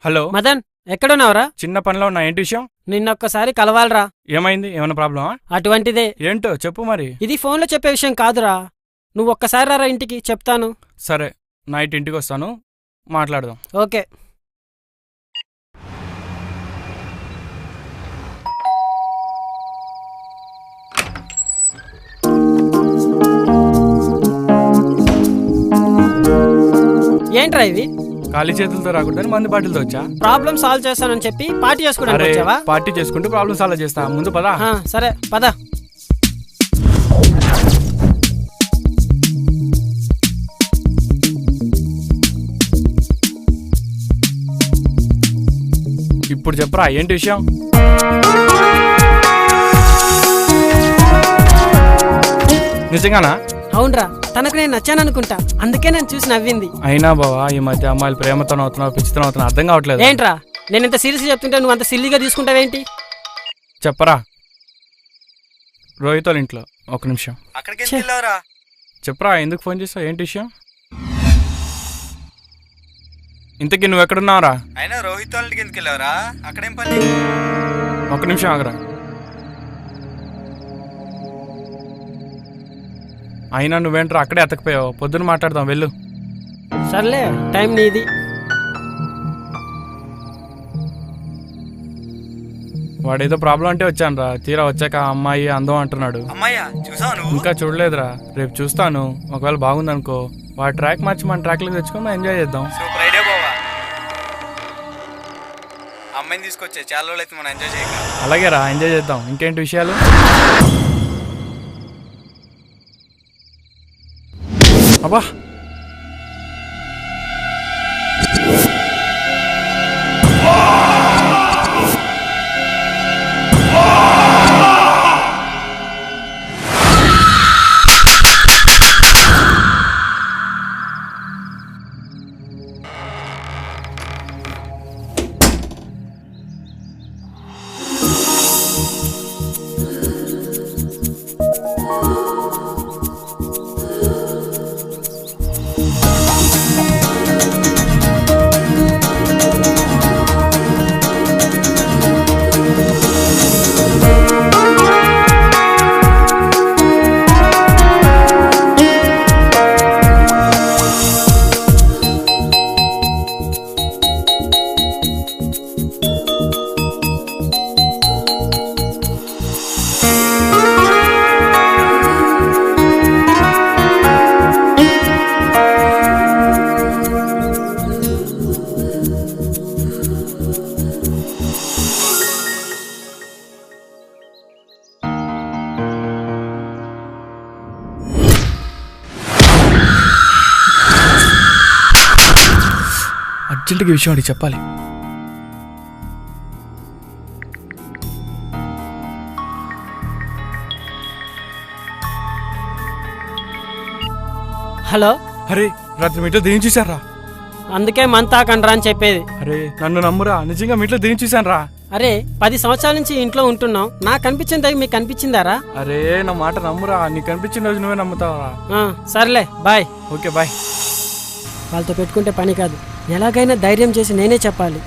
Hello Madan, ఎక్కడున్నావురా? చిన్న పనిలో ఉన్నా. ఏంటి విషయం? నిన్నొక్కసారి కలవాలరా. ఏమైంది? ఏమైనా ప్రాబ్లమా? అటువంటిదే. ఏంటో చెప్పు మరి. ఇది ఫోన్లో చెప్పే విషయం కాదురా. నువ్వు ఒక్కసారి రారా ఇంటికి, చెప్తాను. సరే, నైట్ ఇంటికి వస్తాను, మాట్లాడదాం. ఓకే. ఏంట్రా ఇవి? ఖాళీ చేతులతో రాకూడదని మందు బాటిల్తో వచ్చా. ప్రాబ్లం సాల్వ్ చేస్తానని చెప్పి పార్టీ చేసుకోవడానికి వచ్చావా? పార్టీ చేసుకుంటూ ప్రాబ్లం సాల్వ్ చేస్తా. ముందు పదా. సరే పద. ఇప్పుడు చెప్పరా, ఏంటి విషయం? నిజంగానా? అవునరా, తనకు నేను నచ్చాననుకుంటా, అందుకే నేను చూసి నవ్వింది. అయినా బావా, ఈ మధ్య అమ్మాయిలు ప్రేమతో అవుతున్నావు, పిచ్చితో అవుతున్నావు, అర్థం కావట్లేదు. ఏంట్రా, నేను ఇంత సీరియస్ చెప్తుంటే నువ్వు అంత సిల్లీగా తీసుకుంటావేంటి? చెప్పరా. రోహిత్ వాళ్ళ ఇంట్లో. ఒక నిమిషం. చెప్పరా, ఎందుకు ఫోన్ చేస్తావు? ఏంటి విషయం? ఇంతకీ నువ్వు ఎక్కడున్నావురా? అయినా రోహిత్ వాళ్ళ ఇంటికి ఎందుకు వెళ్ళావురా? అక్కడేం పని? ఒక నిమిషం ఆగరా. అయినా నువ్వేంట్రా అక్కడే అతకపోయావు? పొద్దున మాట్లాడదాం, వెళ్ళు. సర్లే, టైం నీది. వాడేదో ప్రాబ్లం అంటే వచ్చానురా. తీరా వచ్చాక అమ్మాయి అందం అంటున్నాడు. ఇంకా చూడలేదురా, రేపు చూస్తాను. ఒకవేళ బాగుందనుకో, వాడి ట్రాక్ మార్చి మన ట్రాక్లోకి తెచ్చుకొని మనం ఎంజాయ్ చేద్దాం. అమ్మాయిని తీసుకొచ్చే చాలా రోజులు అయితే మనం ఎంజాయ్ చేయాలి. అలాగేరా, ఎంజాయ్ చేద్దాం. ఇంకేంటి విషయాలు? అబ్బా, అర్జెంటుగా ఈ విషయం అడిగి చెప్పాలి. హలో. అరే రాత్రి మీ ఇంట్లో దేని చూశాను రా. అందుకే మంతాకండ్రా అని చెప్పేది. అరే నన్ను నమ్మురా, నిజంగా మీ ఇంట్లో దేని చూశాను రా. అరే 10 సంవత్సరాల నుంచి ఇంట్లో ఉంటున్నాం, నాకు కనిపించింది మీకు కనిపించిందారా? అరే నా మాట నమ్మురా, నీకు కనిపించిన రోజు నువ్వే నమ్ముతావరా. సర్లే బాయ్. Okay bye. వాళ్ళతో పెట్టుకుంటే పని కాదు, ఎలాగైనా ధైర్యం చేసి నేనే చెప్పాలి.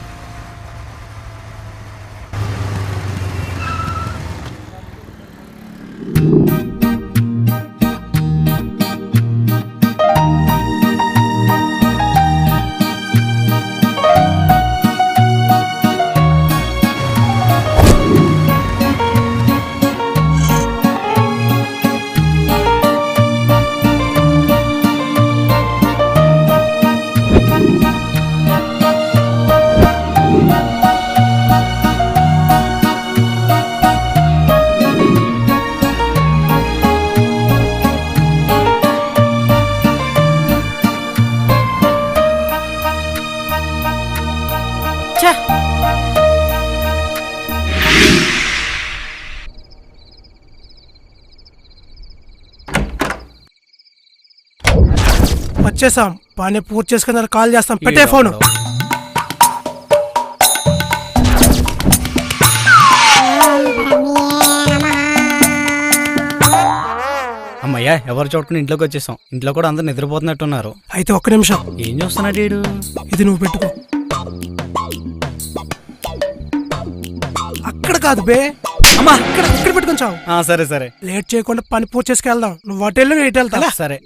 వచ్చేసాం, పని పూర్తి చేసుకుని కాల్ చేస్తాం. పెట్టే ఫోను. అమ్మయ్యా, ఎవరు చూడకుండా ఇంట్లోకి వచ్చేసాం. ఇంట్లో కూడా అందరు నిద్రపోతున్నట్టున్నారు. అయితే ఒక్క నిమిషం. ఏం చూస్తున్నాడు వీడు? ఇది నువ్వు పెట్టుకో. అక్కడ కాదు బే, అమ్మా ఇక్కడ ఇక్కడ పెట్టుకొని చావు. సరే సరే, లేట్ చేయకుండా పని పూర్తి చేసుకెళ్దాం. నువ్వు అటెళ్ళు నేను ఇటు వెళ్తా. సరే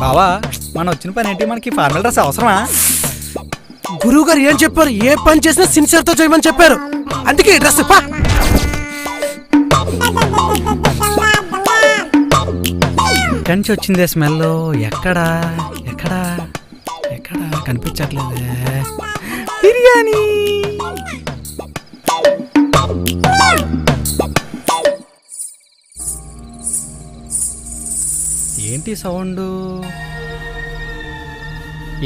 బావా, మనం వచ్చిన పని ఏంటి? మనకి ఫార్మల్ డ్రెస్ అవసరమా? గురువు గారు ఏం చెప్పారు? ఏ పని చేసినా సిన్సియర్ తో చేయమని చెప్పారు. అందుకే ఈ డ్రెస్. కంచి వచ్చిందే స్మెల్. ఎక్కడా ఎక్కడా ఎక్కడా కనిపించట్లేదే. బిర్యానీ. ఏంటి సౌండ్?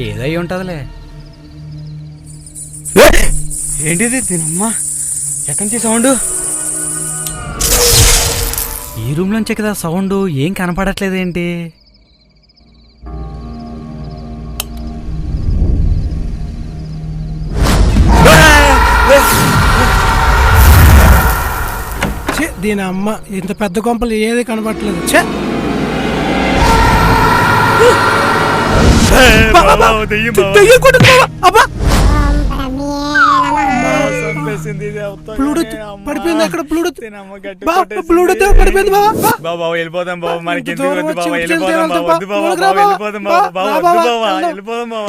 ఏదై ఉంటదిలే. ఏంటిది? తినమ్మా, ఎక్కడి నుంచి సౌండ్? ఈ రూమ్ నుంచే కదా సౌండ్. ఏం కనపడట్లేదేంటి? దీని అమ్మ, ఇంత పెద్ద కొంపలు ఏది కనపడట్లేదు. ఛే, పడిపోయింది. అక్కడ బ్లూటూత్ పడిపోయింది. బాబా వెళ్ళిపోదాం బాబా, మనకి ఎందుకు వద్దు బాబా, వెళ్ళిపోదాం బాబా, వద్దు బాబా, వెళ్ళిపోదాం బాబా, వద్దు బాబా, వెళ్ళిపోదాం బాబా.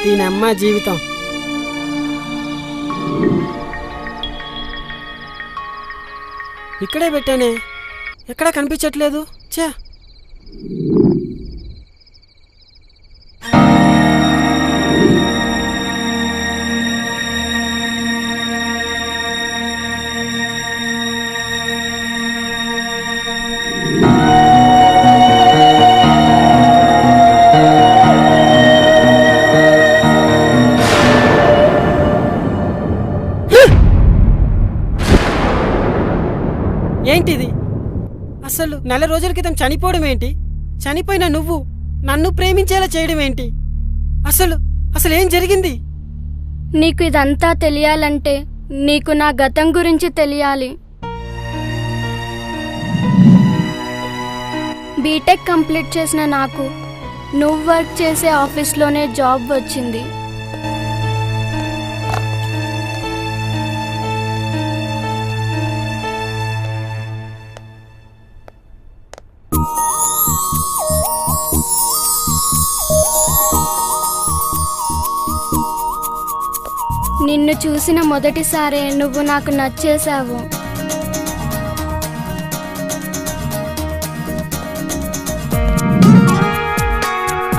దీనమ్మ జీవితం. ఇక్కడే పెట్టానే, ఎక్కడా కనిపించట్లేదు. చా, ఏంటిది? అసలు నెల రోజుల క్రితం చనిపోవడం ఏంటి? చనిపోయిన నువ్వు నన్ను ప్రేమించేలా చేయడం ఏంటి? అసలు అసలు ఏం జరిగింది? నీకు ఇదంతా తెలియాలంటే నీకు నా గతం గురించి తెలియాలి. బీటెక్ కంప్లీట్ చేసిన నాకు నువ్వు వర్క్ చేసే ఆఫీస్లోనే జాబ్ వచ్చింది. నిన్ను చూసిన మొదటిసారే నువ్వు నాకు నచ్చేశావు.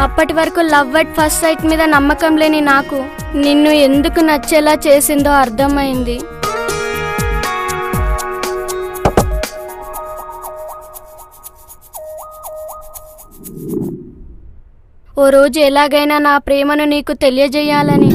అప్పటి వరకు లవ్ అట్ ఫస్ట్ సైట్ మీద నమ్మకం లేని నాకు నిన్ను ఎందుకు నచ్చేలా చేసిందో అర్థమైంది. ఓ రోజు ఎలాగైనా నా ప్రేమను నీకు తెలియజేయాలని.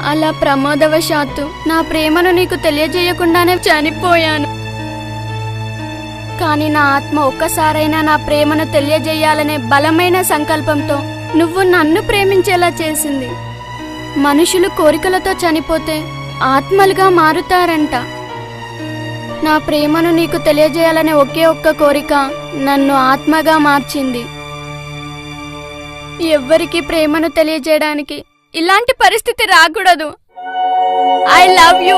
అలా ప్రమాదవశాత్తు నా ప్రేమను నీకు తెలియజేయకుండానే చనిపోయాను. కానీ నా ఆత్మ ఒక్కసారైనా నా ప్రేమను తెలియజేయాలనే బలమైన సంకల్పంతో నువ్వు నన్ను ప్రేమించేలా చేసింది. మనుషులు కోరికలతో చనిపోతే ఆత్మలుగా మారుతారంట. నా ప్రేమను నీకు తెలియజేయాలనే ఒకే ఒక్క కోరిక నన్ను ఆత్మగా మార్చింది. ఎవ్వరికీ ప్రేమను తెలియజేయడానికి ఇలాంటి పరిస్థితి రాకూడదు. I love you.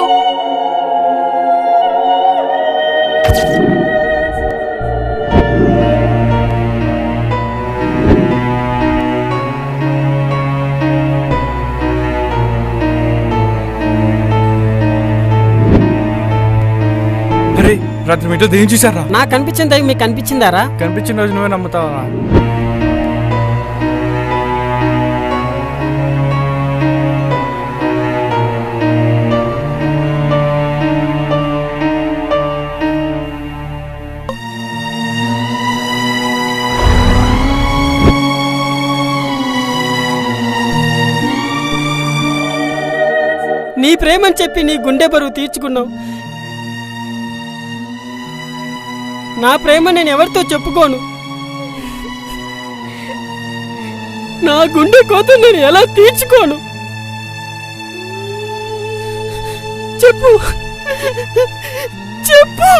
అరే రాత్రి మీతో దేం చూసారా? నాకు కనిపించింది దయ్యం మీకు కనిపించిందారా? కనిపించిన రోజు నువ్వే నమ్ముతావా? నీ ప్రేమని చెప్పి నీ గుండె బరువు తీర్చుకున్నావు. నా ప్రేమ నేను ఎవరితో చెప్పుకోను. నా గుండె కోత నేను ఎలా తీర్చుకోను? చెప్పు చెప్పు.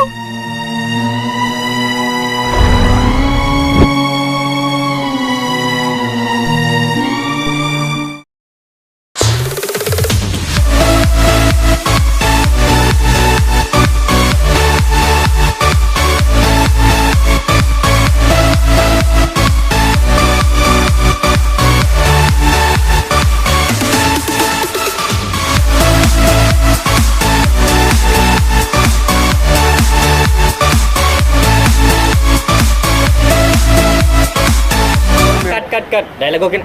Cut dialogue okay.